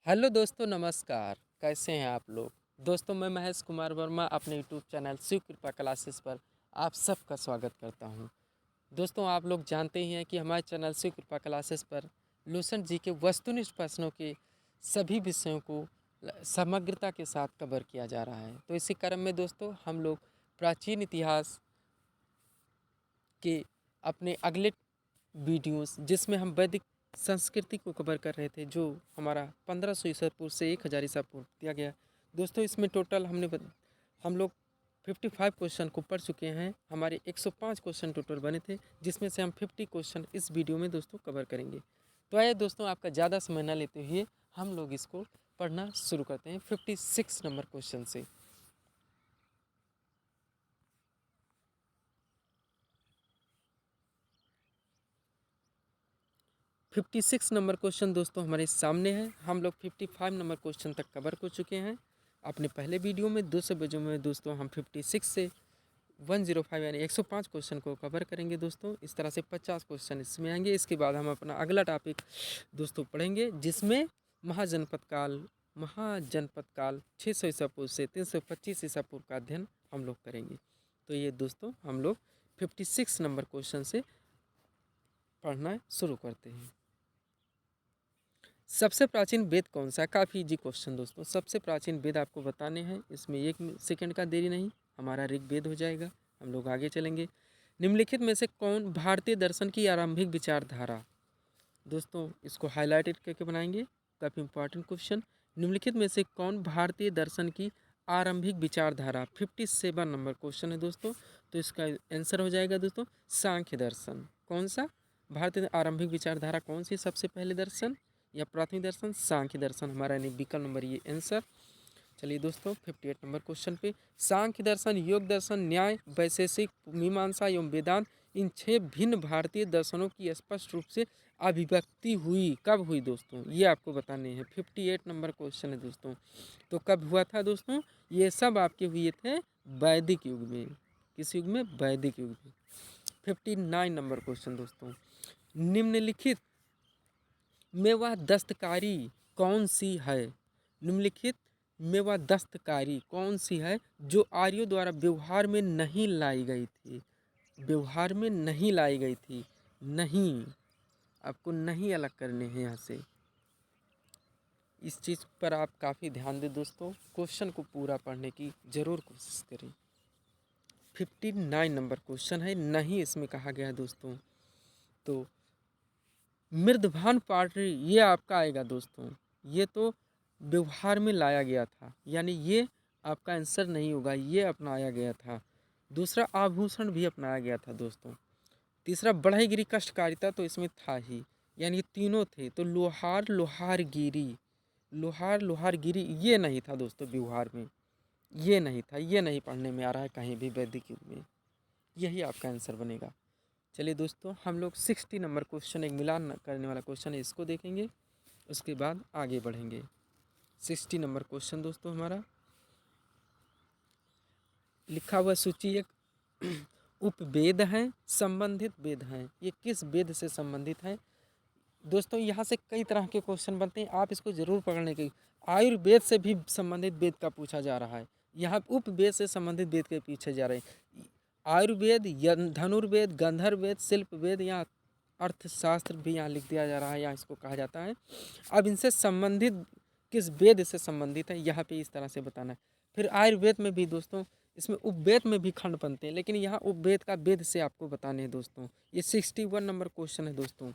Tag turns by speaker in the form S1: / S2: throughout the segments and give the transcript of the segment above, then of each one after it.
S1: Hello दोस्तों, नमस्कार। कैसे हैं आप लोग? दोस्तों, मैं महेश कुमार वर्मा अपने यूट्यूब चैनल शिव कृपा क्लासेस पर आप सबका स्वागत करता हूं। दोस्तों, आप लोग जानते ही हैं कि हमारे चैनल शिव कृपा क्लासेस पर लूसेंट जी के वस्तुनिष्ठ प्रश्नों के सभी विषयों को समग्रता के साथ कवर किया जा रहा है। तो इसी क्रम में दोस्तों हम लोग प्राचीन इतिहास के अपने अगले वीडियोस जिसमें हम वैदिक संस्कृति को कवर कर रहे थे, जो हमारा 1500 ईसा पूर्व से 1000 ईसा पूर्व दिया गया। दोस्तों, इसमें टोटल हम लोग 55 क्वेश्चन को पढ़ चुके हैं। हमारे 105 क्वेश्चन टोटल बने थे, जिसमें से हम 50 क्वेश्चन इस वीडियो में दोस्तों कवर करेंगे। तो आइए दोस्तों, आपका ज़्यादा समय न लेते हुए हम लोग इसको पढ़ना शुरू करते हैं 56 नंबर क्वेश्चन से। 56 नंबर क्वेश्चन दोस्तों हमारे सामने है। हम लोग 55 नंबर क्वेश्चन तक कवर कर चुके हैं अपने पहले वीडियो में। दूसरे वीडियो में दोस्तों हम 56 से 105 यानी 105 क्वेश्चन को कवर करेंगे दोस्तों। इस तरह से 50 क्वेश्चन इसमें आएंगे। इसके बाद हम अपना अगला टॉपिक दोस्तों पढ़ेंगे, जिसमें महाजनपद काल 600 ईसा पूर्व से 325 ईसा पूर्व का अध्ययन हम लोग करेंगे। तो ये दोस्तों हम लोग 56 नंबर क्वेश्चन से पढ़ना शुरू करते हैं। सबसे प्राचीन वेद कौन सा है? काफ़ी इजी क्वेश्चन दोस्तों। सबसे प्राचीन वेद आपको बताने हैं, इसमें 1 सेकंड का देरी नहीं, हमारा ऋग्वेद हो जाएगा। हम लोग आगे चलेंगे। निम्नलिखित में से कौन भारतीय दर्शन की आरंभिक विचारधारा? दोस्तों इसको हाईलाइटेड करके बनाएंगे, काफ़ी इंपॉर्टेंट क्वेश्चन। निम्नलिखित में से कौन भारतीय दर्शन की आरंभिक विचारधारा? 57 नंबर क्वेश्चन है दोस्तों। तो इसका आंसर हो जाएगा दोस्तों सांख्य दर्शन। कौन सा भारतीय आरंभिक विचारधारा? कौन सी सबसे पहले दर्शन या प्राथमिक दर्शन? सांख्य दर्शन हमारा यानी विकल्प नंबर ये आंसर। चलिए दोस्तों 58 नंबर क्वेश्चन पे, सांख्य दर्शन, योग दर्शन, न्याय, वैशेषिक, मीमांसा एवं वेदांत, इन 6 भिन्न भारतीय दर्शनों की स्पष्ट रूप से अभिव्यक्ति हुई कब हुई दोस्तों? ये आपको बताने हैं। 58 नंबर क्वेश्चन है दोस्तों। तो कब हुआ था दोस्तों? ये सब आपके हुए थे वैदिक युग में। किस युग में? वैदिक युग में। 59 नंबर क्वेश्चन दोस्तों, निम्नलिखित में वह दस्तकारी कौन सी है? निम्नलिखित में वह दस्तकारी कौन सी है जो आर्यों द्वारा व्यवहार में नहीं लाई गई थी? व्यवहार में नहीं लाई गई थी। नहीं, आपको नहीं अलग करने हैं यहाँ से। इस चीज़ पर आप काफ़ी ध्यान दें दोस्तों। क्वेश्चन को पूरा पढ़ने की ज़रूर कोशिश करें। 59 नंबर क्वेश्चन है, नहीं इसमें कहा गया है दोस्तों। तो मृदभान पाटरी ये आपका आएगा दोस्तों। ये तो व्यवहार में लाया गया था, यानी ये आपका आंसर नहीं होगा, ये अपनाया गया था। दूसरा आभूषण भी अपनाया गया था दोस्तों। तीसरा बढ़ईगिरी कष्टकारिता तो इसमें था ही, यानी ये तीनों थे। तो लोहार लोहारगिरी ये नहीं था दोस्तों व्यवहार में। ये नहीं था, ये नहीं पढ़ने में आ रहा है कहीं भी वैदिक युग में। यही आपका आंसर बनेगा। चलिए दोस्तों हम लोग 60 नंबर क्वेश्चन, एक मिलान करने वाला क्वेश्चन है, इसको देखेंगे, उसके बाद आगे बढ़ेंगे। 60 नंबर क्वेश्चन दोस्तों हमारा लिखा हुआ सूची एक उपवेद हैं, संबंधित वेद हैं। ये किस वेद से संबंधित है दोस्तों? यहाँ से कई तरह के क्वेश्चन बनते हैं, आप इसको जरूर पकड़ने की। आयुर्वेद से भी संबंधित वेद का पूछा जा रहा है, यहाँ उपवेद से संबंधित वेद के पीछे जा रहे हैं। आयुर्वेद, धनुर्वेद, गंधर्व वेद, शिल्प वेद, या अर्थशास्त्र भी यहाँ लिख दिया जा रहा है, यहाँ इसको कहा जाता है। अब इनसे संबंधित किस वेद से संबंधित है, यहाँ पे इस तरह से बताना है। फिर आयुर्वेद में भी दोस्तों, इसमें उपवेद में भी खंड बनते हैं, लेकिन यहाँ उपवेद का वेद से आपको बताने हैं दोस्तों। ये 61 नंबर क्वेश्चन है दोस्तों।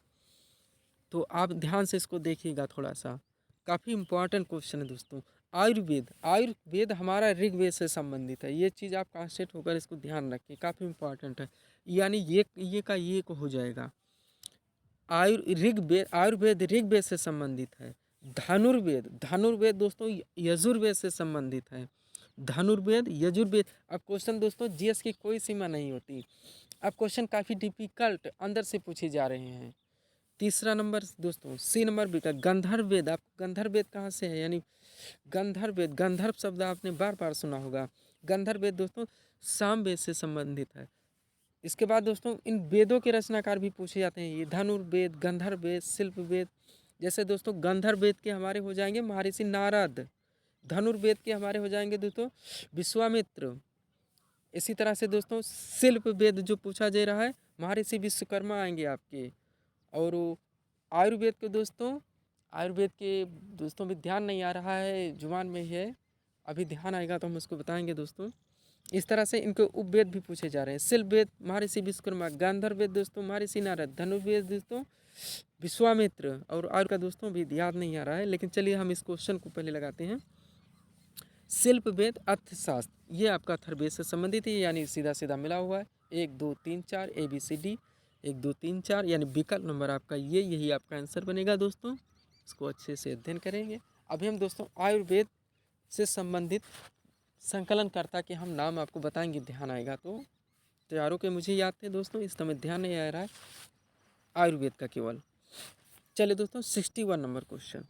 S1: तो आप ध्यान से इसको देखिएगा थोड़ा सा, काफ़ी इंपॉर्टेंट क्वेश्चन है दोस्तों। आयुर्वेद हमारा ऋग्वेद से संबंधित है। ये चीज़ आप कॉन्सेंट्रेट होकर इसको ध्यान रखिए, काफ़ी इंपॉर्टेंट है। यानी ये का ये को हो जाएगा। आयुर्वेद ऋग्वेद से संबंधित है। धनुर्वेद दोस्तों यजुर्वेद से संबंधित है। धनुर्वेद, यजुर्वेद। अब क्वेश्चन दोस्तों जीएस की कोई सीमा नहीं होती। अब क्वेश्चन काफ़ी डिफिकल्ट अंदर से पूछे जा रहे हैं। तीसरा नंबर दोस्तों, सी नंबर बेटा गंधर्व वेद। आप गंधर्व वेद कहाँ से है? यानी गंधर्व वेद, गंधर्व शब्द आपने बार बार सुना होगा। गंधर्व वेद दोस्तों साम वेद से संबंधित है। इसके बाद दोस्तों इन वेदों के रचनाकार भी पूछे जाते हैं, ये धनुर्वेद, गंधर्व वेद, शिल्प वेद, जैसे दोस्तों गंधर्व वेद के हमारे हो जाएंगे महर्षि नारद, धनुर्वेद के हमारे हो जाएंगे दोस्तों विश्वामित्र। इसी तरह से दोस्तों शिल्प वेद जो पूछा जा रहा है महर्षि विश्वकर्मा आएंगे आपके। और आयुर्वेद के दोस्तों, आयुर्वेद के दोस्तों भी ध्यान नहीं आ रहा है, जुबान में ही है, अभी ध्यान आएगा तो हम उसको बताएंगे दोस्तों। इस तरह से इनके उपवेद भी पूछे जा रहे हैं। शिल्प वेद महर्षि विश्वकर्मा, गांधर्व वेद दोस्तों महर्षि नारद, धनुर्वेद दोस्तों विश्वामित्र, और आयुर्वेद का दोस्तों भी याद नहीं आ रहा है, लेकिन चलिए हम इस क्वेश्चन को पहले लगाते हैं। शिल्प वेद अर्थशास्त्र ये आपका अथर्ववेद से संबंधित है, यानी सीधा सीधा मिला हुआ है। 1 2 3 4 ABCD, 1 2 3 4 यानी विकल्प नंबर आपका ये, यही आपका आंसर बनेगा दोस्तों। इसको अच्छे से अध्ययन करेंगे। अभी हम दोस्तों आयुर्वेद से संबंधित संकलनकर्ता के हम नाम आपको बताएंगे, ध्यान आएगा तो। तैयारों के मुझे याद थे दोस्तों, इस समय ध्यान नहीं आ रहा है आयुर्वेद का केवल। चलिए दोस्तों 61 नंबर क्वेश्चन।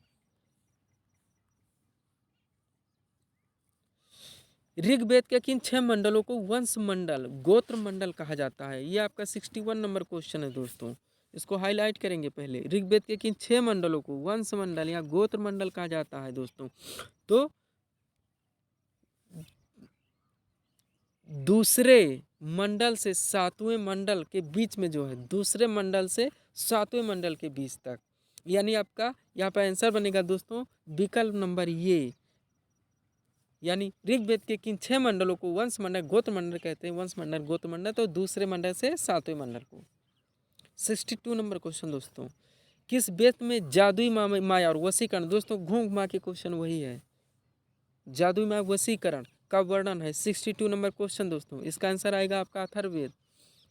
S1: ऋग्वेद के किन 6 मंडलों को वंश मंडल गोत्र मंडल कहा जाता है? ये आपका 61 नंबर क्वेश्चन है दोस्तों, इसको हाईलाइट करेंगे पहले। ऋग्वेद के किन 6 मंडलों को वंश मंडल या गोत्र मंडल कहा जाता है दोस्तों? तो दूसरे मंडल से 7वें मंडल के बीच में जो है, दूसरे मंडल से 7वें मंडल के बीच तक, यानी आपका यहाँ पर आंसर बनेगा दोस्तों विकल्प नंबर ये। यानी ऋग्वेद के किन 6 मंडलों को वंश मंडल गोत्र मंडल कहते हैं, वंश मंडल गोत्र मंडल, तो दूसरे मंडल से 7वें मंडल को। 62 नंबर क्वेश्चन दोस्तों। किस वेद में जादुई माया और वशीकरण, दोस्तों घूम घुमा के क्वेश्चन वही है, जादुई माया वशीकरण का वर्णन है। 62 नंबर क्वेश्चन दोस्तों, इसका आंसर आएगा आपका अथर्ववेद,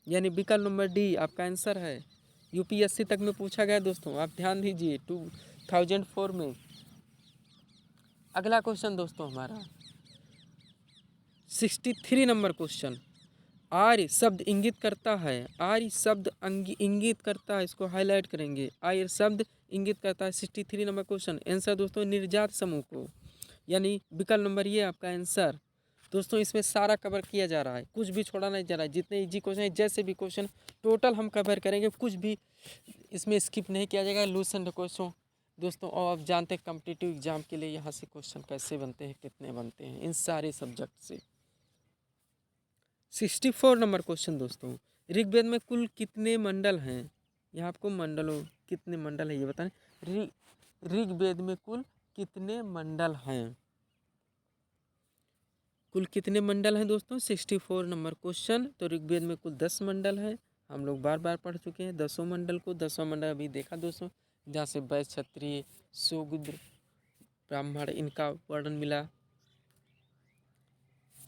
S1: यानी विकल्प नंबर डी आपका आंसर है। UPSC तक में पूछा गया दोस्तों, आप ध्यान दीजिए 2004 में। अगला क्वेश्चन दोस्तों हमारा 63 नंबर क्वेश्चन। आर्य शब्द इंगित करता है, आर्य शब्द इंगित करता है, इसको हाईलाइट करेंगे। आर्य शब्द इंगित करता है 63 नंबर क्वेश्चन। आंसर दोस्तों निर्जात समूह को, यानी विकल्प नंबर ये आपका आंसर। दोस्तों इसमें सारा कवर किया जा रहा है, कुछ भी छोड़ा नहीं जा रहा है। जितने इजी क्वेश्चन है, जैसे भी क्वेश्चन टोटल हम कवर करेंगे, कुछ भी इसमें स्किप नहीं किया जाएगा। लूसेंट क्वेश्चन दोस्तों, और आप जानते हैं कॉम्पिटिटिव एग्जाम के लिए यहाँ से क्वेश्चन कैसे बनते हैं, कितने बनते हैं इन सारे सब्जेक्ट से। 64 नंबर क्वेश्चन दोस्तों। ऋग्वेद में कुल कितने मंडल हैं? यहाँ आपको मंडलों कितने मंडल है ये बताने। ऋग्वेद में कुल कितने मंडल हैं? कुल कितने मंडल हैं दोस्तों? 64 नंबर क्वेश्चन। तो ऋग्वेद में कुल 10 मंडल हैं, हम लोग बार बार पढ़ चुके हैं 10 मंडल को। 10वां मंडल अभी देखा दोस्तों, जहाँ से वैश्य क्षत्रिय शूद्र ब्राह्मण इनका वर्णन मिला।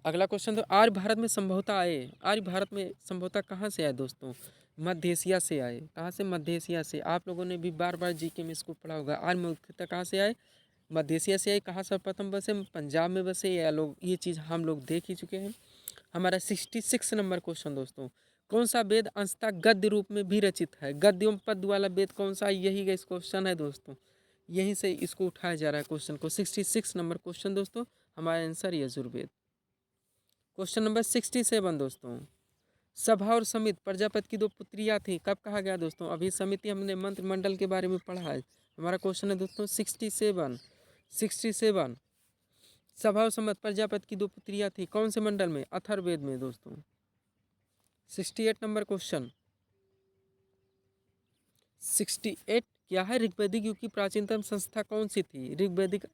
S1: अगला क्वेश्चन, तो आर्य भारत में संभवतः आए, आर्य भारत में संभवतः कहाँ से आए दोस्तों? मध्य एशिया से आए। कहाँ से? मध्य एशिया से। आप लोगों ने भी बार बार GK में इसको पढ़ा होगा। आर्य मुख्यतः कहाँ से आए? मध्य एशिया से आए। कहाँ सर्वप्रथम बसे? पंजाब में बसे। या लोग ये चीज़ हम लोग देख ही चुके हैं। हमारा 66 नंबर क्वेश्चन दोस्तों। कौन सा वेद अंशतः गद्य रूप में भी रचित है? गद्य एवं पद्य वाला वेद कौन सा? यही इस क्वेश्चन है दोस्तों, यहीं से इसको उठाया जा रहा है क्वेश्चन को। 66 नंबर क्वेश्चन दोस्तों, हमारा आंसर यजुर्वेद। क्वेश्चन नंबर 67 दोस्तों। सभा और समित प्रजापति की 2 पुत्रियां थीं, कब कहा गया दोस्तों? अभी समिति हमने मंत्रिमंडल के बारे में पढ़ा है। हमारा क्वेश्चन है दोस्तों 67। सभा और समित प्रजापति की 2 पुत्रियां थी, कौन से मंडल में? अथर्ववेद में दोस्तों। 68 नंबर क्वेश्चन। 68 क्या है? ऋग्वैदिक युग की प्राचीनतम संस्था कौन सी थी? ऋग्वैदिक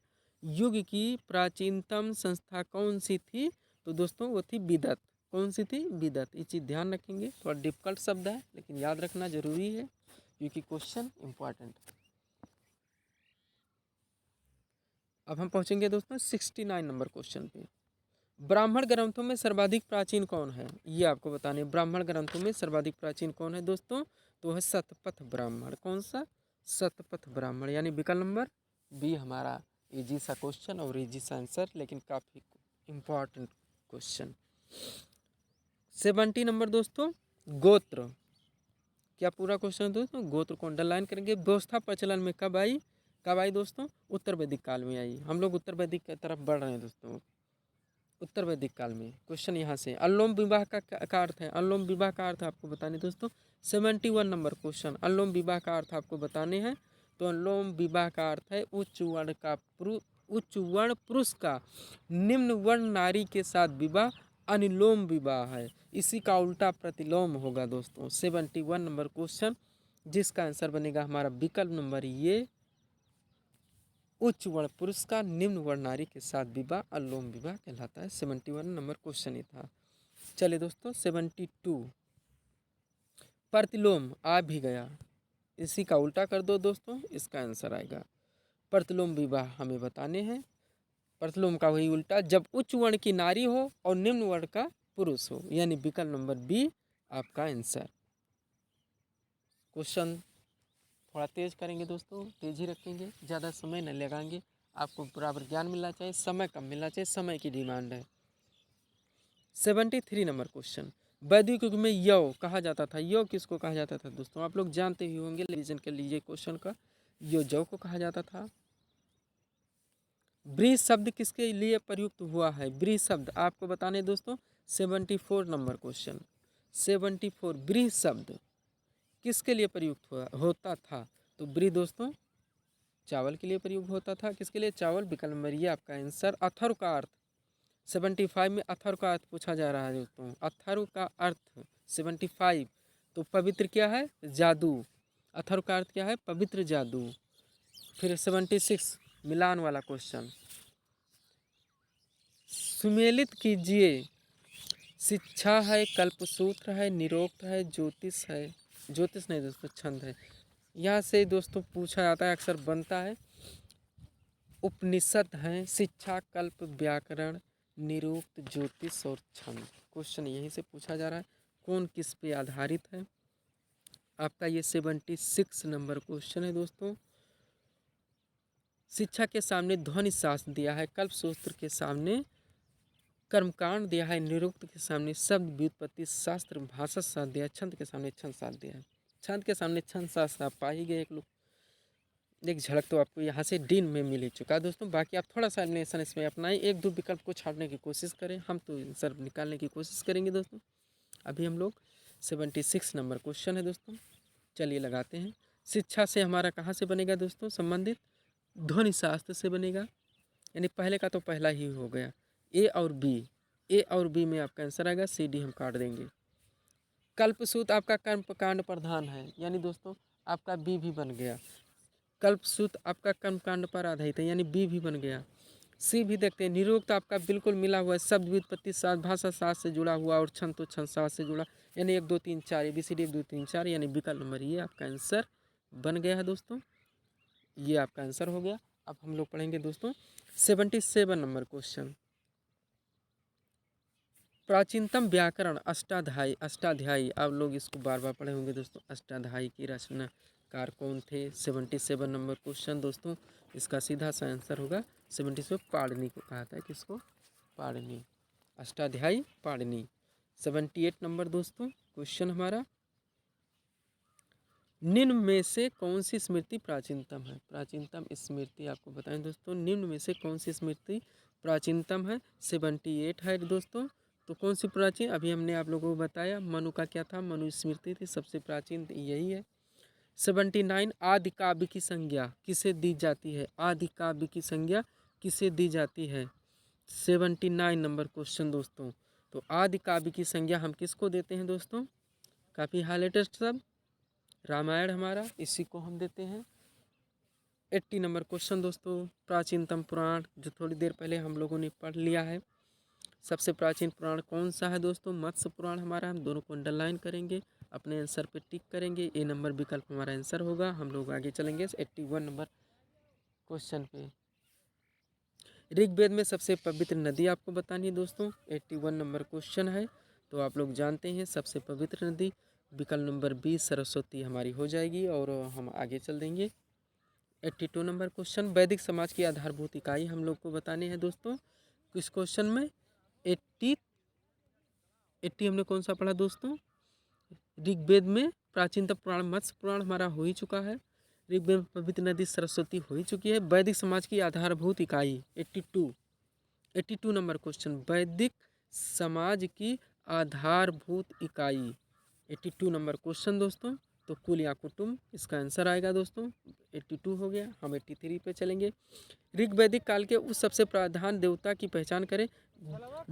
S1: युग की प्राचीनतम संस्था कौन सी थी? तो दोस्तों वो थी विदत। कौन सी थी? विदत। ये चीज़ ध्यान रखेंगे, थोड़ा डिफिकल्ट शब्द है लेकिन याद रखना जरूरी है क्योंकि क्वेश्चन इंपॉर्टेंट। अब हम पहुंचेंगे दोस्तों 69 नंबर क्वेश्चन पे। ब्राह्मण ग्रंथों में सर्वाधिक प्राचीन कौन है? ये आपको बताने। ब्राह्मण ग्रंथों में सर्वाधिक प्राचीन कौन है दोस्तों? तो है शतपथ ब्राह्मण। कौन सा? शतपथ ब्राह्मण, यानी विकल्प नंबर बी हमारा इजी सा क्वेश्चन और इजी सा आंसर, लेकिन काफ़ी इम्पोर्टेंट क्वेश्चन। 70 नंबर दोस्तों। गोत्र, क्या पूरा क्वेश्चन है दोस्तों? गोत्र को अंडरलाइन करेंगे। व्यवस्था प्रचलन में कब आई? कब आई दोस्तों? उत्तर वैदिक काल में आई। हम लोग उत्तर वैदिक की तरफ बढ़ रहे हैं दोस्तों, उत्तर वैदिक काल में। क्वेश्चन यहाँ से अनुलोम विवाह का अर्थ है। अनुलोम विवाह का अर्थ आपको बताने दोस्तों। 71 नंबर क्वेश्चन। अनुलोम विवाह का अर्थ आपको बताने हैं। तो अनुलोम विवाह का अर्थ है उच्च वर्ण पुरुष का निम्न वर्ण नारी के साथ विवाह अनुलोम विवाह है। इसी का उल्टा प्रतिलोम होगा दोस्तों। 71 नंबर क्वेश्चन, जिसका आंसर बनेगा हमारा विकल्प नंबर ये, उच्च वर्ण पुरुष का निम्न वर्ण नारी के साथ विवाह अनुलोम विवाह कहलाता है। 71 नंबर क्वेश्चन ये था। चलिए दोस्तों 72, प्रतिलोम आ भी गया, इसी का उल्टा कर दो दोस्तों, इसका आंसर आएगा। प्रतिलोम विवाह हमें बताने हैं। प्रतिलोम का वही उल्टा, जब उच्च वर्ण की नारी हो और निम्न वर्ण का पुरुष हो, यानी विकल्प नंबर बी आपका आंसर। क्वेश्चन थोड़ा तेज करेंगे दोस्तों, तेज ही रखेंगे, ज़्यादा समय न लगाएंगे। आपको बराबर ज्ञान मिलना चाहिए, समय कम मिलना चाहिए, समय की डिमांड है। 73 नंबर क्वेश्चन, वैदिक युग में यौ कहा जाता था। यौ किसको कहा जाता था दोस्तों, आप लोग जानते ही होंगे, रिवीजन कर लीजिए क्वेश्चन का। यो जौ को कहा जाता था। ब्रीज शब्द किसके लिए प्रयुक्त हुआ है, ब्रीज शब्द आपको बताने दोस्तों। 74 नंबर क्वेश्चन, 74 ब्रीज शब्द किसके लिए प्रयुक्त होता था। तो ब्रीज दोस्तों चावल के लिए प्रयुक्त होता था। किसके लिए, चावल, विकल्प नंबर ये आपका आंसर। अथर्व का अर्थ 75 में अथर्व का अर्थ पूछा जा रहा है दोस्तों। अथर्व का अर्थ 75, तो पवित्र क्या है, जादू। अथर्व का अर्थ क्या है, पवित्र जादू। फिर 76 मिलान वाला क्वेश्चन, सुमेलित कीजिए। शिक्षा है, कल्पसूत्र है, निरोक्त है, ज्योतिष है, ज्योतिष नहीं दोस्तों छंद है। यहाँ से दोस्तों पूछा जाता है, अक्सर बनता है। उपनिषद हैं, शिक्षा, कल्प, व्याकरण, निरुक्त, ज्योतिष और छंद। क्वेश्चन यहीं से पूछा जा रहा है, कौन किस पे आधारित है। आपका ये 76 नंबर क्वेश्चन है दोस्तों। शिक्षा के सामने ध्वनि शास्त्र दिया है, कल्प सूत्र के सामने कर्मकांड दिया है, निरुक्त के सामने शब्द व्युत्पत्ति शास्त्र भाषा शास्त्र दिया है, छंद के सामने छंद शास्त्र दिया है। छंद के सामने छंद शास्त्र आप पा ही गए एक झलक तो आपको यहाँ से डीन में मिल ही चुका है दोस्तों। बाकी आप थोड़ा सा एलिमिनेशन इसमें अपनाएं, एक दो विकल्प को छाड़ने की कोशिश करें, हम तो आंसर निकालने की कोशिश करेंगे दोस्तों। अभी हम लोग 76 नंबर क्वेश्चन है दोस्तों, चलिए लगाते हैं। शिक्षा से हमारा कहाँ से बनेगा दोस्तों संबंधित, ध्वनि शास्त्र से बनेगा, यानी पहले का तो पहला ही हो गया। ए और बी में आपका आंसर आएगा, सी डी हम काट देंगे। कल्पसूत्र आपका कर्मकांड प्रधान है, यानी दोस्तों आपका बी भी बन गया। कल्पसूत्र आपका कर्मकांड पर आधारित है, यानी बी भी बन गया। सी भी देखते हैं, निरुक्त आपका बिल्कुल मिला हुआ है, शब्द व्युत्पत्ति शास्त्र भाषा शास्त्र से जुड़ा हुआ, और छंद तो छंद शास्त्र से जुड़ा, यानी 1 2 3 4 ABCD 1 2 3 4, यानी विकल्प नंबर ये आपका आंसर बन गया है दोस्तों। ये आपका आंसर हो गया। अब हम लोग पढ़ेंगे दोस्तों 77 नंबर क्वेश्चन, प्राचीनतम व्याकरण अष्टाध्यायी आप लोग इसको बार बार पढ़े होंगे दोस्तों। अष्टाध्यायी की रचनाकार कौन थे, 77 नंबर क्वेश्चन दोस्तों। इसका सीधा सा आंसर होगा 77, पाणिनि को कहा था, किसको, पाणिनि, अष्टाध्यायी पाणिनि। 78 नंबर दोस्तों क्वेश्चन हमारा, निम्न में से कौन सी स्मृति प्राचीनतम है। प्राचीनतम स्मृति आपको बताएं दोस्तों, निम्न में से कौन सी स्मृति प्राचीनतम है। 78 है दोस्तों। तो कौन सी प्राचीन, अभी हमने आप लोगों को बताया, मनु का क्या था, मनु स्मृति थी, सबसे प्राचीन यही है। 79 आदि काव्य की संज्ञा किसे दी जाती है, आदि काव्य की संज्ञा किसे दी जाती है। 79 नंबर क्वेश्चन दोस्तों। तो आदि काव्य की संज्ञा हम किसको देते हैं दोस्तों, काफ़ी हाईलाइटेड सब, रामायण हमारा, इसी को हम देते हैं। 80 नंबर क्वेश्चन दोस्तों, प्राचीनतम पुराण, जो थोड़ी देर पहले हम लोगों ने पढ़ लिया है। सबसे प्राचीन पुराण कौन सा है दोस्तों, मत्स्य पुराण हमारा, हम दोनों को अंडरलाइन करेंगे, अपने आंसर पे टिक करेंगे। ए नंबर विकल्प हमारा आंसर होगा। हम लोग आगे चलेंगे 81 नंबर क्वेश्चन पे। ऋग्वेद में सबसे पवित्र नदी आपको बतानी है दोस्तों। 81 नंबर क्वेश्चन है, तो आप लोग जानते हैं सबसे पवित्र नदी, विकल्प नंबर 20 सरस्वती हमारी हो जाएगी, और हम आगे चल देंगे। 82 नंबर क्वेश्चन, वैदिक समाज की आधारभूत इकाई हम लोग को बताने हैं दोस्तों। किस क्वेश्चन में, 80 हमने कौन सा पढ़ा दोस्तों, ऋग्वेद में प्राचीनतम पुराण मत्स्य पुराण हमारा हो ही चुका है। ऋग्वेद में पवित्र नदी सरस्वती हो ही चुकी है। वैदिक समाज की आधारभूत इकाई 82 नंबर क्वेश्चन, वैदिक समाज की आधारभूत इकाई 82 नंबर क्वेश्चन दोस्तों। तो कुल या कुटुंब इसका आंसर आएगा दोस्तों। 82 हो गया। हम 83 पे चलेंगे। ऋग वैदिक काल के उस सबसे प्रधान देवता की पहचान करें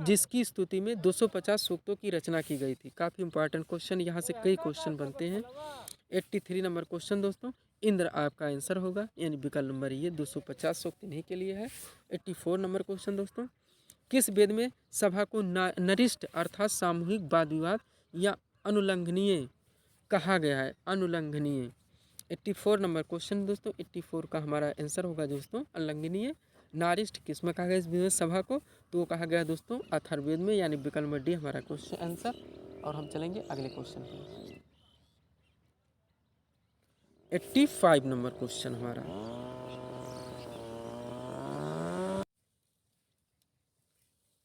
S1: जिसकी स्तुति में 250 सूक्तों की रचना की गई थी। काफ़ी इंपॉर्टेंट क्वेश्चन, यहाँ से कई क्वेश्चन बनते हैं। 83 नंबर क्वेश्चन दोस्तों, इंद्र आपका आंसर होगा, यानी विकल्प नंबर ये 250 सूक्त इन्हीं के लिए है। 84 नंबर क्वेश्चन दोस्तों, किस वेद में सभा को नरिष्ट अर्थात सामूहिक वाद विवाद या अनुल्लंघनीय कहा गया है? अनुल्लंघनीय। 84 नंबर क्वेश्चन दोस्तों, 84 का हमारा आंसर होगा दोस्तों उल्लंघनीय। नारिष्ट किस में कहा गया इस विवेद सभा को? तो वो कहा गया दोस्तों अथर्ववेद में, यानी विकल्प नंबर डी हमारा क्वेश्चन आंसर। और हम चलेंगे अगले क्वेश्चन पे। 85 नंबर क्वेश्चन हमारा,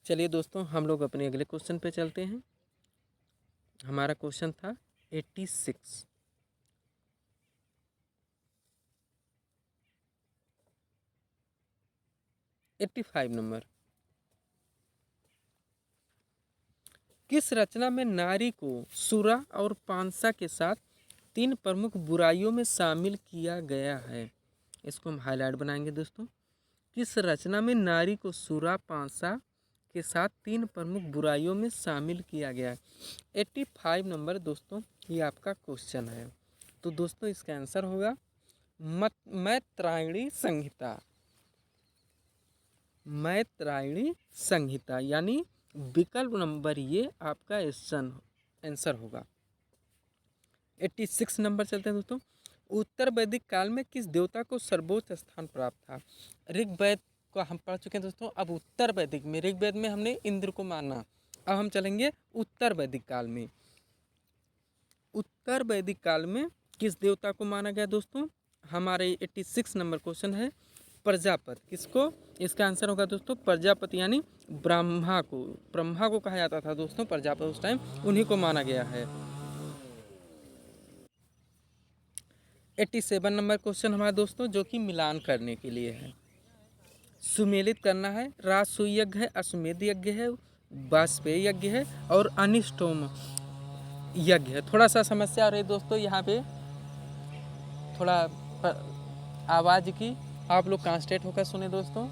S1: चलिए दोस्तों हम लोग अपने अगले क्वेश्चन पे चलते हैं। हमारा क्वेश्चन था 86। 85 नंबर, किस रचना में नारी को सुरा और पांसा के साथ 3 प्रमुख बुराइयों में शामिल किया गया है? इसको हम हाईलाइट बनाएंगे दोस्तों। किस रचना में नारी को सुरा पांसा के साथ 3 प्रमुख बुराइयों में शामिल किया गया है? 85 नंबर दोस्तों ये आपका क्वेश्चन है। तो दोस्तों इसका आंसर होगा मैत्रायणी संहिता। मैत्रायणी संहिता, यानी विकल्प नंबर ये आपका आंसर होगा। 86 नंबर चलते हैं दोस्तों, उत्तर वैदिक काल में किस देवता को सर्वोच्च स्थान प्राप्त था? ऋग्वेद को हम पढ़ चुके हैं दोस्तों। अब उत्तर वैदिक में, ऋग्वेद में हमने इंद्र को माना, अब हम चलेंगे उत्तर वैदिक काल में। उत्तर वैदिक काल में किस देवता को माना गया दोस्तों? हमारे 86 नंबर क्वेश्चन है प्रजापति। किसको? इसका आंसर होगा दोस्तों प्रजापति, यानी ब्रह्मा को कहा जाता था दोस्तों प्रजापति उस टाइम, उन्हीं को माना गया है। 87 नंबर क्वेश्चन हमारा दोस्तों जो कि मिलान करने के लिए है, सुमेलित करना है। राजसूय यज्ञ है, अश्वमेध यज्ञ है, वाजपेयी यज्ञ है और अनिष्टोम यज्ञ है। थोड़ा सा समस्या आ रही दोस्तों यहाँ पे, थोड़ा आवाज़ की आप लोग कॉन्सेंट्रेट होकर सुने दोस्तों।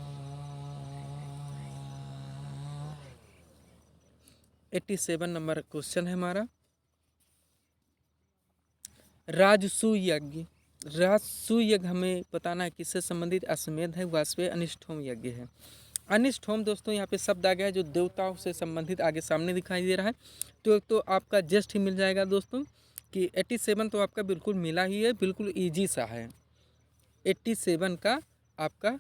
S1: 87 नंबर क्वेश्चन है हमारा, राजसूय यज्ञ। राजसूय यज्ञ हमें बताना है किससे संबंधित? अश्वमेध है, वाजपेयी, अनिष्टोम यज्ञ है। अनिष्टोम दोस्तों यहाँ पे शब्द आ गया है जो देवताओं से संबंधित आगे सामने दिखाई दे रहा है। तो आपका जस्ट ही मिल जाएगा दोस्तों कि 87 तो आपका बिल्कुल मिला ही है, बिल्कुल ईजी सा है। 87 का आपका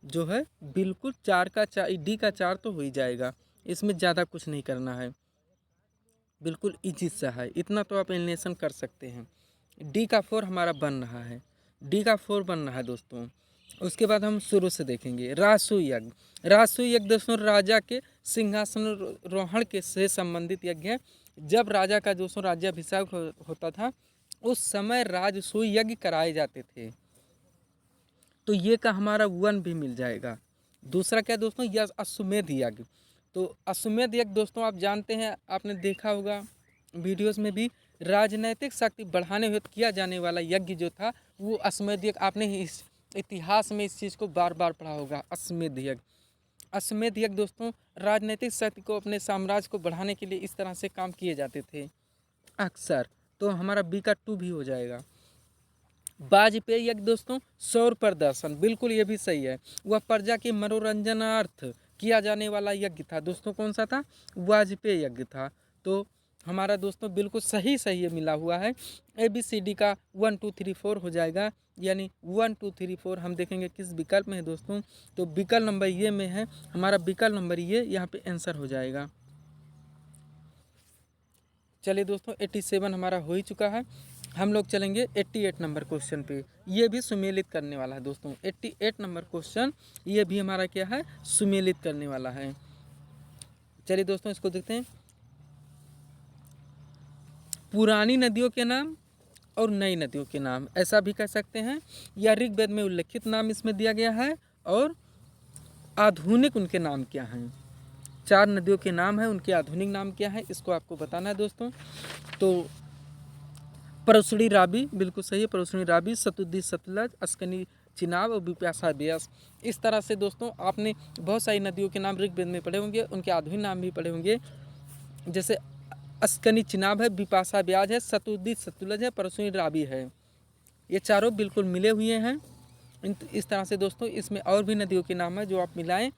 S1: जो है बिल्कुल 4 का 4, डी का 4 तो हो ही जाएगा, इसमें ज़्यादा कुछ नहीं करना है, बिल्कुल ईजी सा है, इतना तो आप एलिमिनेशन कर सकते हैं। डी का 4 हमारा बन रहा है, डी का 4 बन रहा है दोस्तों। उसके बाद हम शुरू से देखेंगे राजसूय यज्ञ। राजसूय यज्ञ दोस्तों राजा के सिंहासन रोहण के से संबंधित यज्ञ है। जब राजा का दोस्तों राज्याभिषेक होता था उस समय राजसूय यज्ञ कराए जाते थे, तो ये का हमारा 1 भी मिल जाएगा। दूसरा क्या दोस्तों? यह अश्वमेध यज्ञ। तो अश्वमेध यज्ञ दोस्तों आप जानते हैं, आपने देखा होगा वीडियोस में भी, राजनैतिक शक्ति बढ़ाने हेतु किया जाने वाला यज्ञ जो था वो अश्वमेध यज्ञ। आपने इस इतिहास में इस चीज़ को बार बार पढ़ा होगा, अश्वमेध यज्ञ। अश्वमेध यज्ञ दोस्तों राजनीतिक शक्ति को, अपने साम्राज्य को बढ़ाने के लिए इस तरह से काम किए जाते थे अक्सर। तो हमारा बी का 2 भी हो जाएगा। वाजपेयी यज्ञ दोस्तों सौर प्रदर्शन, बिल्कुल ये भी सही है, वह प्रजा के मनोरंजनार्थ किया जाने वाला यज्ञ था दोस्तों। कौन सा था? वाजपेयी यज्ञ था। तो हमारा दोस्तों बिल्कुल सही ये मिला हुआ है। ABCD का 1 2 3 4 हो जाएगा, यानी 1 2 3 4 हम देखेंगे किस विकल्प में है दोस्तों, तो विकल्प नंबर ये में है हमारा, विकल्प नंबर ये यहाँ पे आंसर हो जाएगा। चलिए दोस्तों 87 हमारा हो ही चुका है। हम लोग चलेंगे 88 नंबर क्वेश्चन पे, ये भी सुमेलित करने वाला है दोस्तों। 88 नंबर क्वेश्चन ये भी हमारा क्या है? सुमेलित करने वाला है। चलिए दोस्तों इसको देखते हैं। पुरानी नदियों के नाम और नई नदियों के नाम ऐसा भी कह सकते हैं, या ऋग्वेद में उल्लेखित नाम इसमें दिया गया है और आधुनिक उनके नाम क्या हैं। 4 नदियों के नाम है, उनके आधुनिक नाम क्या है इसको आपको बताना है दोस्तों। तो परसुड़ी रावी बिल्कुल सही है, परसुड़ी रावी, सतुद्दी सतलज, अस्कनी चिनाब और बिपाशा ब्यास। इस तरह से दोस्तों आपने बहुत सारी नदियों के नाम ऋग्वेद में पढ़े होंगे, उनके आधुनिक नाम भी पढ़े होंगे, जैसे अस्कनी चिनाब है, बिपाशा ब्याज है, सतुद्दी सतलज है, परसुड़ी रावी है। ये चारों बिल्कुल मिले हुए हैं। इस तरह से दोस्तों इसमें और भी नदियों के नाम है जो आप मिलाएं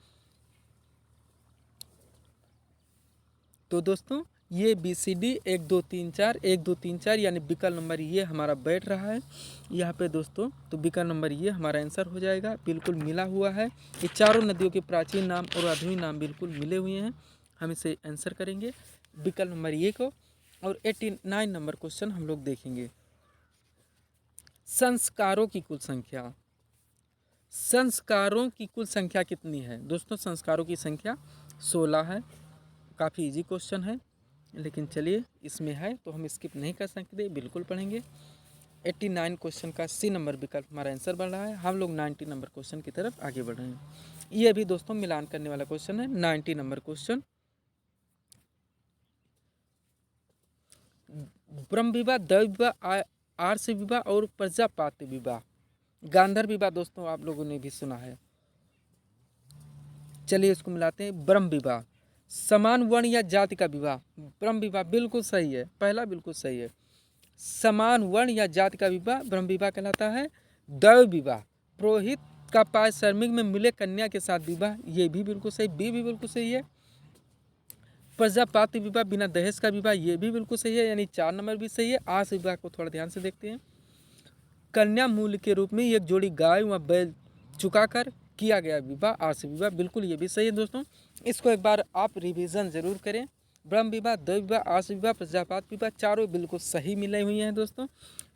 S1: तो दोस्तों ये BCD 1 2 3 4 1 2 3 4 यानी विकल्प नंबर ये हमारा बैठ रहा है यहाँ पे दोस्तों। तो विकल्प नंबर ये हमारा आंसर हो जाएगा, बिल्कुल मिला हुआ है। ये चारों नदियों के प्राचीन नाम और आधुनिक नाम बिल्कुल मिले हुए हैं। हम इसे आंसर करेंगे विकल्प नंबर ये को। और 89 नंबर क्वेश्चन हम लोग देखेंगे। संस्कारों की कुल संख्या, संस्कारों की कुल संख्या कितनी है दोस्तों? संस्कारों की संख्या 16 है। काफ़ी इजी क्वेश्चन है, लेकिन चलिए इसमें है तो हम स्किप नहीं कर सकते, बिल्कुल पढ़ेंगे। 89 क्वेश्चन का C नंबर विकल्प हमारा आंसर बन रहा है। हम लोग 90 नंबर क्वेश्चन की तरफ आगे बढ़ रहे हैं। ये भी दोस्तों मिलान करने वाला क्वेश्चन है। 90 नंबर क्वेश्चन, ब्रह्म विवाह, दैव विवाह, आर्ष विवाह और प्रजापात विवाह, गांधर विवाह दोस्तों आप लोगों ने भी सुना है। चलिए इसको मिलाते हैं। ब्रह्म विवाह, समान वर्ण या जाति का विवाह, ब्रह्म विवाह बिल्कुल सही है, पहला बिल्कुल सही है। समान वर्ण या जाति का विवाह ब्रह्म विवाह कहलाता है। दैव विवाह, पुरोहित का पाय श्रमिक में मिले कन्या के साथ विवाह, ये भी बिल्कुल सही, बी भी बिल्कुल सही है। प्रजापात विवाह, बिना दहेज का विवाह, ये भी बिल्कुल सही है, यानी 4 नंबर भी सही है। आर्ष विवाह को थोड़ा ध्यान से देखते हैं। कन्या मूल्य के रूप में एक जोड़ी गाय व बैल चुकाकर किया गया विवाह, आर्ष विवाह, बिल्कुल ये भी सही है दोस्तों। इसको एक बार आप रिवीजन जरूर करें। ब्रह्म विवाह, दैव विवाह, आर्ष विवाह, प्रजापात विवाह, चारों बिल्कुल सही मिले हुए हैं दोस्तों।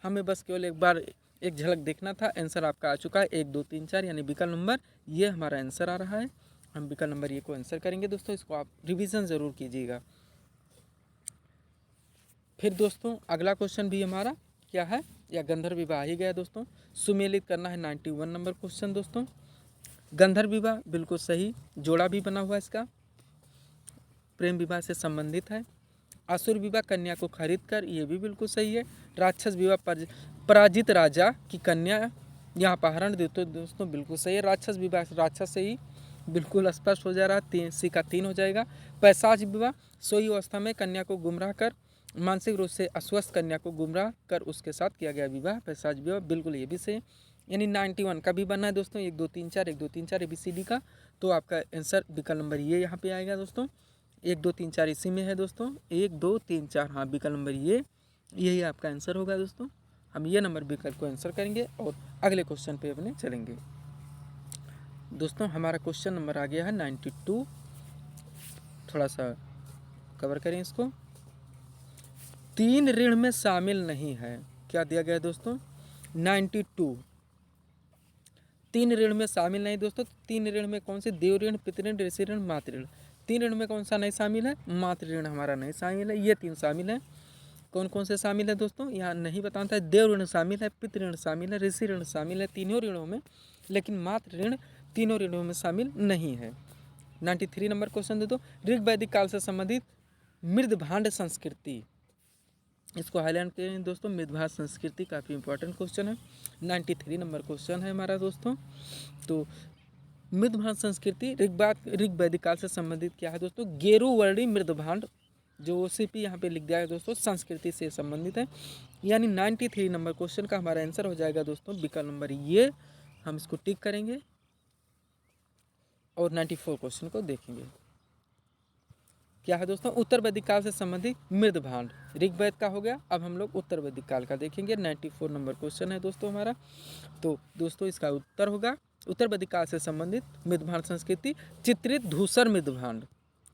S1: हमें बस केवल एक बार एक झलक देखना था। आंसर आपका आ चुका है 1 2 3 4 यानी विकल्प नंबर ये हमारा आंसर आ रहा है। हम विकल्प नंबर ये को आंसर करेंगे दोस्तों। इसको आप रिवीजन ज़रूर कीजिएगा। फिर दोस्तों अगला क्वेश्चन भी हमारा क्या है, या गंधर्व विवाह ही गया दोस्तों। सुमेलित करना है 91 नंबर क्वेश्चन दोस्तों। गंधर्व विवाह बिल्कुल सही, जोड़ा भी बना हुआ इसका, प्रेम विवाह से संबंधित है। असुर विवाह, कन्या को खरीद कर, ये भी बिल्कुल सही है। राक्षस विवाह, पराजित राजा की कन्या यहाँ अपहरण देते दोस्तों, बिल्कुल सही है। राक्षस विवाह, राक्षस से ही बिल्कुल स्पष्ट हो जा रहा है, C का 3 हो जाएगा। पैशाच विवाह, सोई अवस्था में कन्या को गुमराह कर, मानसिक रूप से अस्वस्थ कन्या को गुमराह कर उसके साथ किया गया विवाह, पैशाच विवाह, बिल्कुल ये भी सही। यानी 91 का भी बनना है दोस्तों। 1 2 3 4 1 2 3 4 ABCD का, तो आपका आंसर विकल्प नंबर ये यहाँ पे आएगा दोस्तों। 1 2 3 4 इसी में है दोस्तों। 1 2 3 4 हाँ विकल्प नंबर ये, यही आपका आंसर होगा दोस्तों। हम ये नंबर विकल्प को आंसर करेंगे और अगले क्वेश्चन पे अपने चलेंगे दोस्तों। हमारा क्वेश्चन नंबर आ गया है 92, थोड़ा सा कवर करें इसको। 3 ऋण में शामिल नहीं है, क्या दिया गया है दोस्तों? 92 3 ऋण में शामिल नहीं दोस्तों। 3 ऋण में कौन से? देव ऋण, पितृ ऋण, ऋषि ऋण, मातृ ऋण। 3 ऋण में कौन सा नहीं शामिल है? मातृ ऋण हमारा नहीं शामिल है। ये 3 शामिल है। कौन कौन से शामिल है दोस्तों यहाँ नहीं बताता है। देव ऋण शामिल है, पितृ ऋण शामिल है, ऋषि ऋण शामिल है, तीनों ऋणों में, लेकिन मातृ ऋण तीनों ऋणों में शामिल नहीं है। 93 नंबर क्वेश्चन दे दो। ऋग वैदिक काल से संबंधित मृदभांड संस्कृति, इसको हाईलाइट करें दोस्तों। मृदभांड संस्कृति काफ़ी इंपॉर्टेंट क्वेश्चन है। 93 नंबर क्वेश्चन है हमारा दोस्तों। तो मृदभांड संस्कृति ऋग वैदिक काल से संबंधित क्या है दोस्तों? गेरुवर्णी मृदभांड, जो OCP यहाँ पे लिख दिया है दोस्तों, संस्कृति से संबंधित है। यानी 93 नंबर क्वेश्चन का हमारा आंसर हो जाएगा दोस्तों विकल्प नंबर ये। हम इसको टिक करेंगे और 94 क्वेश्चन को देखेंगे। क्या है दोस्तों? उत्तर वैदिक काल से संबंधित मृदभांड, ऋग्वेद का हो गया। अब हम लोग उत्तर वैदिक काल का देखेंगे। 94 नंबर क्वेश्चन है दोस्तों हमारा। तो दोस्तों इसका उत्तर होगा उत्तर वैदिक काल से संबंधित मृदभांड संस्कृति, चित्रित धूसर मृदभांड।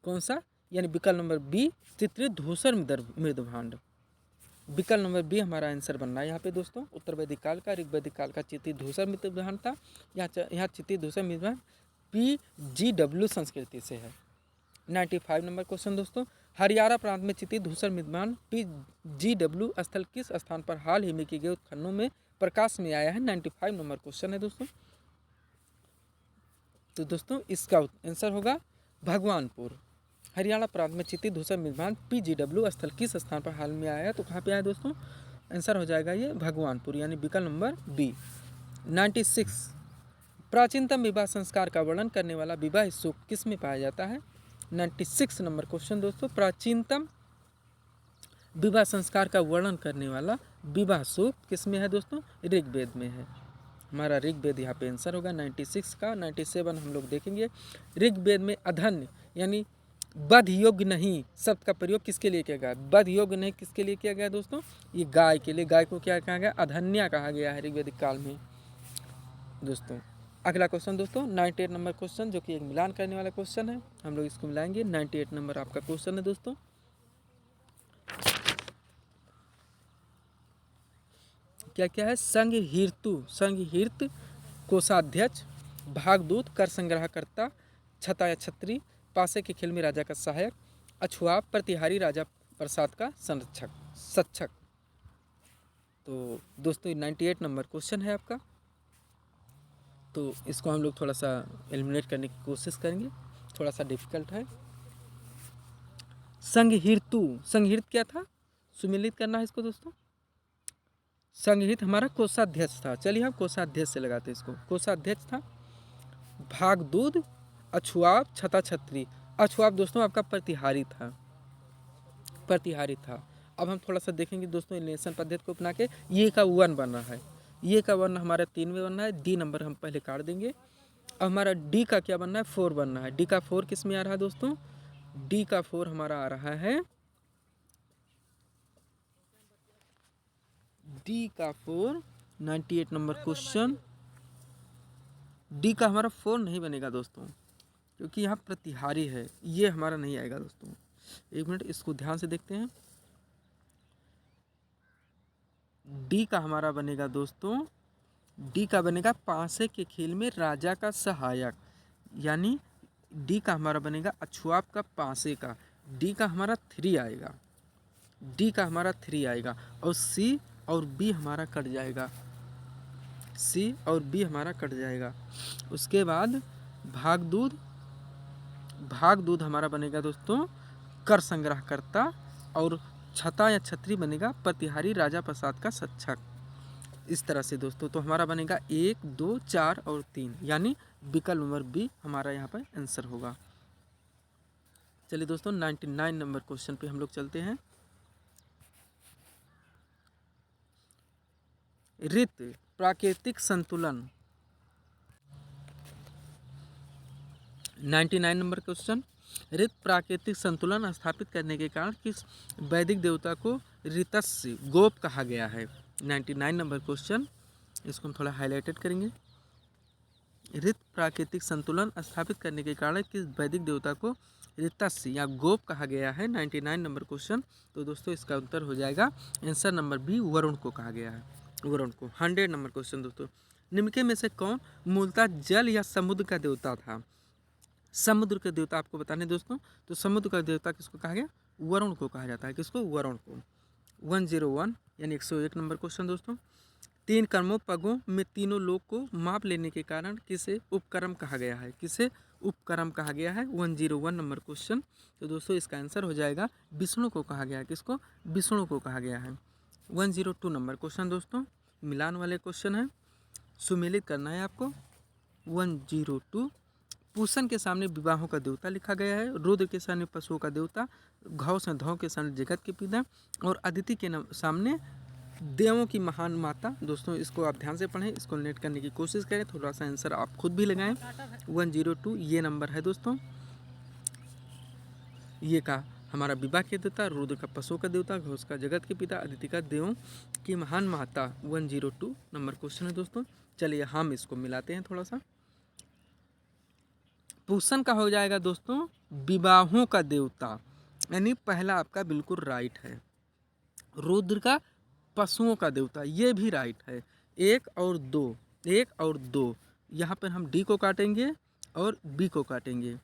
S1: कौन सा? यानी विकल्प नंबर बी, चित्रित धूसर मृदभांड। विकल्प नंबर बी हमारा आंसर बनना है यहाँ पे दोस्तों। उत्तर वैदिक काल का, ऋग्वैदिक काल का चित्रित धूसर मृदभांड था। यहाँ चित्रित धूसर मृदभांड PGW संस्कृति से है। 95 नंबर क्वेश्चन दोस्तों। हरियाणा प्रांत में चित्रित धूसर मृदभांड PGW स्थल किस स्थान पर हाल ही में किए गए उत्खननों में प्रकाश में आया है? 95 नंबर क्वेश्चन है दोस्तों। तो दोस्तों इसका आंसर होगा भगवानपुर। हरियाणा प्रांत में चित्रित धूसर मृदभांड PGW स्थल किस स्थान पर हाल में आया है? तो कहाँ पे आया दोस्तों? आंसर हो जाएगा ये भगवानपुर, यानी विकल्प नंबर बी। 96 प्राचीनतम विवाह संस्कार का वर्णन करने वाला विवाह सूक्त किस में पाया जाता है? 96 नंबर क्वेश्चन दोस्तों, प्राचीनतम विवाह संस्कार का वर्णन करने वाला विवाह सूक्त किस में है दोस्तों? ऋग्वेद में है। हमारा ऋग्वेद यहाँ पे आंसर होगा 96 का। 97 हम लोग देखेंगे। ऋग्वेद में अधन्य यानी वध योग्य नहीं शब्द का प्रयोग किसके लिए किया गया? वध योग्य नहीं किसके लिए किया गया दोस्तों? ये गाय के लिए। गाय को क्या कहा गया? अधन्या कहा गया है ऋग्वेदिक काल में दोस्तों। अगला क्वेश्चन दोस्तों 98 नंबर क्वेश्चन, जो कि एक मिलान करने वाला क्वेश्चन है, हम लोग इसको मिलाएंगे। 98 नंबर आपका क्वेश्चन है दोस्तों। क्या क्या है? संघ कोषाध्यक्ष, भागदूत, कर संग्रहकर्ता, छता या छत्री, पासे के खेल में राजा का सहायक, अछुआ, प्रतिहारी, राजा प्रसाद का सक्षक। तो दोस्तों 98 नंबर क्वेश्चन है आपका। तो इसको हम लोग थोड़ा सा एलिमिनेट करने की कोशिश करेंगे, थोड़ा सा डिफिकल्ट है। संघ क्या था? सुमिलित करना है इसको दोस्तों। संघहित हमारा कोषाध्यक्ष था। चलिए हम कोषाध्यक्ष से लगाते हैं इसको। कोषाध्यक्ष था भागदूत, अछुआब, छता छत्री। अछुआब दोस्तों आपका प्रतिहारी था। अब हम थोड़ा सा देखेंगे दोस्तों एलिमिनेशन पद्धति को अपना के। ये का वन बन रहा है, ये का वन हमारा 3 में बनना है। डी नंबर हम पहले काट देंगे। अब हमारा डी का क्या बनना है? 4 बनना है। डी का 4 किस में आ रहा है दोस्तों? डी का 4 हमारा आ रहा है, डी का 4 98 नंबर क्वेश्चन। डी का हमारा 4 नहीं बनेगा दोस्तों, क्योंकि यहाँ प्रतिहारी है, ये हमारा नहीं आएगा दोस्तों। एक मिनट इसको ध्यान से देखते हैं। डी का हमारा बनेगा दोस्तों, डी का बनेगा पासे के खेल में राजा का सहायक, यानी डी का हमारा बनेगा अछुआब का पासे का। डी का हमारा 3 आएगा, डी का हमारा 3 आएगा। और सी और बी हमारा कट जाएगा, सी और बी हमारा कट जाएगा। उसके बाद भागदूत हमारा बनेगा दोस्तों कर संग्रहकर्ता, और छता या छत्री बनेगा प्रतिहारी, राजा प्रसाद का सक्षक। इस तरह से दोस्तों तो हमारा बनेगा 1, 2, 4 और 3, यानी विकल्प नंबर बी हमारा यहाँ पर आंसर होगा। चलिए दोस्तों 99 नंबर क्वेश्चन पे हम लोग चलते हैं। ऋत प्राकृतिक संतुलन, 99 नंबर क्वेश्चन। ऋत प्राकृतिक संतुलन स्थापित करने के कारण किस वैदिक देवता को ऋतस्य गोप कहा गया है? 99 नंबर क्वेश्चन, इसको हम थोड़ा हाईलाइटेड करेंगे। ऋत प्राकृतिक संतुलन स्थापित करने के कारण किस वैदिक देवता को ऋतस्य या गोप कहा गया है? 99 नंबर क्वेश्चन। तो दोस्तों इसका उत्तर हो जाएगा आंसर नंबर बी, वरुण को कहा गया है, वरुण को। 100 नंबर क्वेश्चन दोस्तों, निम्न में से कौन मूलतः जल या समुद्र का देवता था? समुद्र का देवता आपको बताने दोस्तों, तो समुद्र का देवता किसको कहा गया? वरुण को कहा जाता है। किसको? वरुण को। 101 यानी 101 नंबर क्वेश्चन दोस्तों, 3 कर्मों पगों में तीनों लोक को माप लेने के कारण किसे उपक्रम कहा गया है? किसे उपक्रम कहा गया है? 101 नंबर क्वेश्चन। तो दोस्तों इसका आंसर हो जाएगा विष्णु को कहा गया है। किसको? विष्णु को कहा गया है। 102 नंबर क्वेश्चन दोस्तों, मिलान वाले क्वेश्चन है, सुमेलित करना है आपको। 102, पूषण के सामने विवाहों का देवता लिखा गया है, रुद्र के सामने पशुओं का देवता, घौ से धौ के सामने जगत के पिता, और अदिति के सामने देवों की महान माता। दोस्तों इसको आप ध्यान से पढ़ें, इसको नेट करने की कोशिश करें, थोड़ा सा आंसर आप खुद भी लगाएं। 102 ये नंबर है दोस्तों। ये का हमारा विवाह के देवता, रुद्र का पशुओं का देवता, घोष का जगत के पिता, अदिति का देवों की महान माता। 102 नंबर क्वेश्चन है दोस्तों। चलिए हम इसको मिलाते हैं थोड़ा सा। पूषण का हो जाएगा दोस्तों विवाहों का देवता, यानी पहला आपका बिल्कुल राइट है। रुद्र का पशुओं का देवता, ये भी राइट है। 1 और 2 यहाँ पर हम डी को काटेंगे और बी को काटेंगे।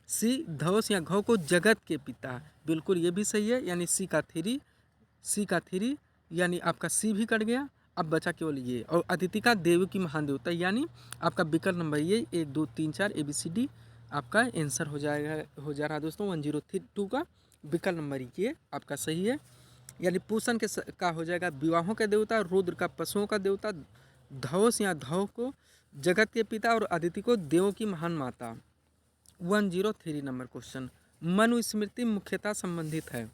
S1: सी धौस या घौ को जगत के पिता, बिल्कुल ये भी सही है, यानी सी का 3 यानी आपका सी भी कट गया। अब बचा केवल ये, और अदिति का देव की महान देवता, यानी आपका विकल्प नंबर ये 1, 2, 3, 4 ABCD आपका आंसर हो जा रहा है दोस्तों। 102 का विकल्प नंबर ये आपका सही है। यानी पूषण का हो जाएगा विवाहों का देवता, रुद्र का पशुओं का देवता, धौस या धौ को जगत के पिता और अदिति को देवों की महान माता। 103 नंबर क्वेश्चन, मनुस्मृति मुख्यतः संबंधित है।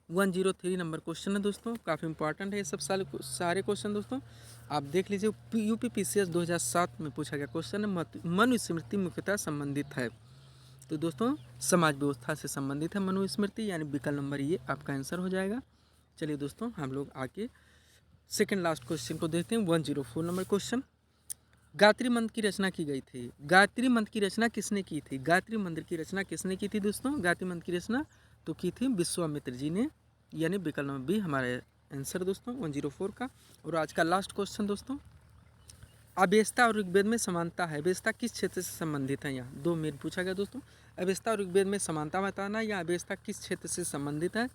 S1: 103 नंबर क्वेश्चन है दोस्तों, काफ़ी इंपॉर्टेंट है ये सब सारे क्वेश्चन दोस्तों, आप देख लीजिए। UPPCS 2007 में पूछा गया क्वेश्चन है, मनुस्मृति मुख्यतः संबंधित है। तो दोस्तों समाज व्यवस्था से संबंधित है मनुस्मृति, यानी विकल्प नंबर ये आपका आंसर हो जाएगा। चलिए दोस्तों हम लोग आके सेकंड लास्ट क्वेश्चन को देखते हैं। 104 नंबर क्वेश्चन, गायत्री मंत्र की रचना की गई थी। गायत्री मंत्र की रचना किसने की थी? गायत्री मंत्र की रचना किसने की थी दोस्तों? गायत्री मंत्र की रचना तो की थी विश्वामित्र जी ने, यानी विकल्प नंबर बी हमारा आंसर दोस्तों 104 का। और आज का लास्ट क्वेश्चन दोस्तों, अवेस्ता और ऋग्वेद में समानता है। अवेस्ता किस क्षेत्र से संबंधित है? यहाँ 2 में पूछा गया दोस्तों, अवेस्ता और ऋग्वेद में समानता बताना या अवेस्ता किस क्षेत्र से संबंधित है,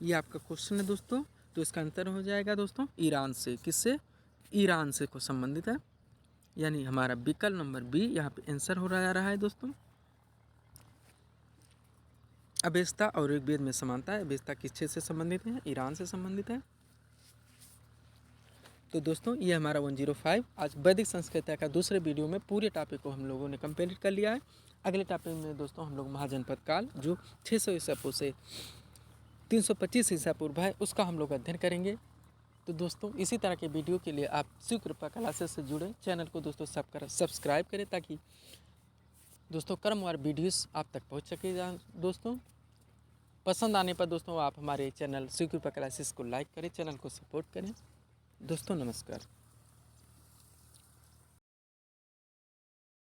S1: ये आपका क्वेश्चन है दोस्तों। तो इसका आंसर हो जाएगा दोस्तों ईरान से। किससे? ईरान से को संबंधित है, यानी हमारा विकल्प नंबर बी यहाँ पे आंसर हो रहा है दोस्तों। अवेस्ता और ऋग्वेद में समानता है, अवेस्ता किस क्षेत्र से संबंधित है? ईरान से संबंधित है। तो दोस्तों ये हमारा 105 आज वैदिक संस्कृति का दूसरे वीडियो में पूरे टॉपिक को हम लोगों ने कंप्लीट कर लिया है। अगले टॉपिक में दोस्तों हम लोग महाजनपद काल जो 600 ईसा पूर्व से 325 ईसा पूर्व है उसका हम लोग अध्ययन करेंगे। तो दोस्तों इसी तरह के वीडियो के लिए आप शिव कृपा क्लासेस से जुड़े चैनल को दोस्तों सब्सक्राइब करें, ताकि दोस्तों क्रमवार वीडियोस आप तक पहुंच सके। दोस्तों पसंद आने पर दोस्तों आप हमारे चैनल शिव कृपा क्लासेस को लाइक करें, चैनल को सपोर्ट करें। दोस्तों नमस्कार।